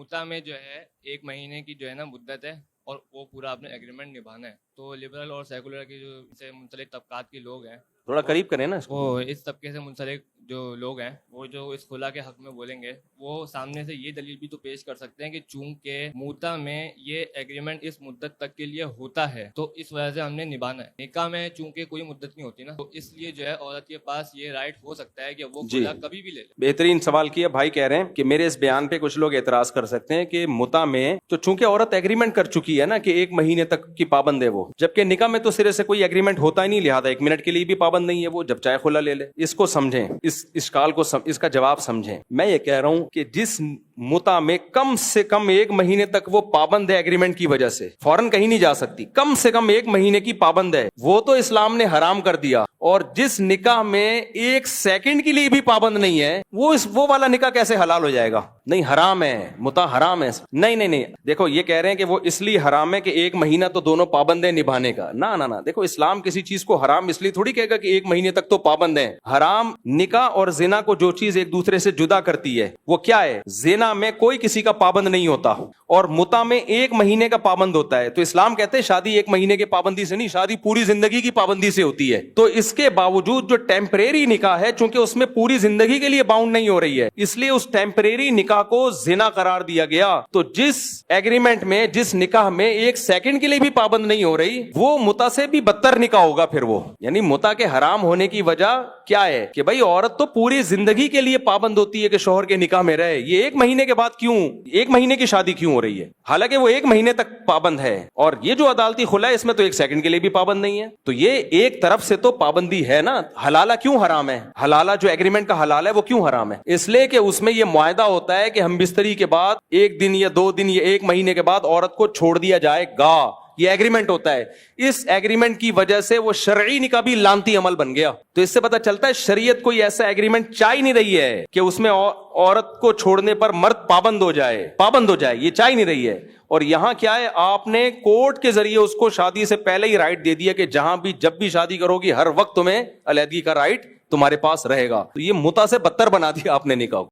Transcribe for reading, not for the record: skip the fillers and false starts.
मुता में जो है 1 महीने की जो है ना मुद्दत है और वो पूरा आपने एग्रीमेंट निभाना है। तो लिबरल और सेकुलर के जो से मुंसलिक तबकात के लोग हैं, थोड़ा करीब करें ना इसको। वो इस तबके से मुंसलिक जो लोग हैं वो जो इस खुला के हक में बोलेंगे, वो सामने से ये दलील भी तो पेश कर सकते हैं कि चूंकि मुता में ये एग्रीमेंट इस मुद्दत तक के लिए होता है तो इस वजह से हमने निभाना है। निकाह में चूंकि कोई मुद्दत नहीं होती ना, तो इसलिए जो है औरत के पास ये राइट हो सकता है कि वो जी। खुला कभी भी ले ले। बेहतरीन सवाल किया भाई। कह रहे हैं कि मेरे इस बयान पे कुछ लोग एतराज कर सकते हैं कि मुता में तो चूंकि औरत एग्रीमेंट कर चुकी है ना कि 1 महीने तक की पाबंद है वो, जबकि निकाह में तो सिरे से कोई एग्रीमेंट होता ही नहीं, लिहाजा 1 मिनट के लिए भी पाबंद नहीं है वो, जब चाहे खुला ले ले। इसको समझें, इस इश्काल को इसका जवाब समझें। मैं ये कह रहा हूं कि जिस मुता में कम से कम 1 महीने तक वो पाबंद है एग्रीमेंट की वजह से, फौरन कहीं नहीं जा सकती, कम से कम 1 महीने की पाबंद है, वो तो इस्लाम ने हराम कर दिया। और जिस निकाह में 1 सेकंड के लिए भी पाबंद नहीं है, वो वाला निकाह कैसे हलाल हो जाएगा? नहीं, हराम है, मुता हराम है। नहीं नहीं नहीं, देखो ये कह रहे हैं कि वो इसलिए हराम है कि 1 महीना तो दोनों पाबंद है निभाने का। ना ना ना, देखो इस्लाम किसी चीज को हराम इसलिए थोड़ी कहेगा कि 1 महीने तक तो पाबंद है। हराम निकाह और जिना को जो चीज एक दूसरे से जुदा करती है वो क्या है? जिना में कोई किसी का पाबंद नहीं होता और मुता में 1 महीने का पाबंद होता है। तो इस्लाम कहते हैं शादी 1 महीने की पाबंदी से नहीं, शादी पूरी जिंदगी की पाबंदी से होती है। तो इसके बावजूद जो टेम्परेरी निकाह है, चूंकि उसमें पूरी जिंदगी के लिए बाउंड नहीं हो रही है, इसलिए उस टेम्परेरी निकाह को जिना करार दिया गया। तो जिस एग्रीमेंट में, जिस निकाह में 1 सेकंड के लिए भी पाबंद नहीं हो रही, वो मुता से भी बदतर निकाह होगा फिर वो। यानी मुता के हराम होने की वजह क्या है कि भाई औरत तो पूरी जिंदगी के लिए पाबंद होती है कि शौहर के निकाह में रहे, ये 1 महीने के बाद क्यों, 1 महीने की शादी क्यों हो रही है? हालांकि वो 1 महीने तक पाबंद है। और ये जो अदालती खुला है इसमें तो 1 सेकंड के लिए भी पाबंद नहीं है। तो ये एक तरफ से तो पाबंदी है ना। हलाला क्यों हराम है? हलाला जो एग्रीमेंट का हलाल है वो क्यों हराम है? इसलिए कि उसमें ये मुआहदा होता है कि हम बिस्तरी के बाद 1 दिन या 2 दिन या 1 महीने के बाद औरत को छोड़ दिया जाएगा, ये एग्रीमेंट होता है। इस एग्रीमेंट की वजह से वो शरई निकाह भी लानती अमल बन गया। तो इससे पता चलता है शरीयत कोई ऐसा एग्रीमेंट चाह ही नहीं रही है कि उसमें औरत को छोड़ने पर मर्द पाबंद हो जाए, ये चाह ही नहीं रही है। और यहां क्या है, आपने कोर्ट के जरिए उसको शादी से पहले ही राइट दे दिया कि जहां भी जब भी शादी करोगी हर वक्त तुम्हें अलहदगी का राइट तुम्हारे पास रहेगा। तो ये मुता से बदतर बना दिया आपने निकाह।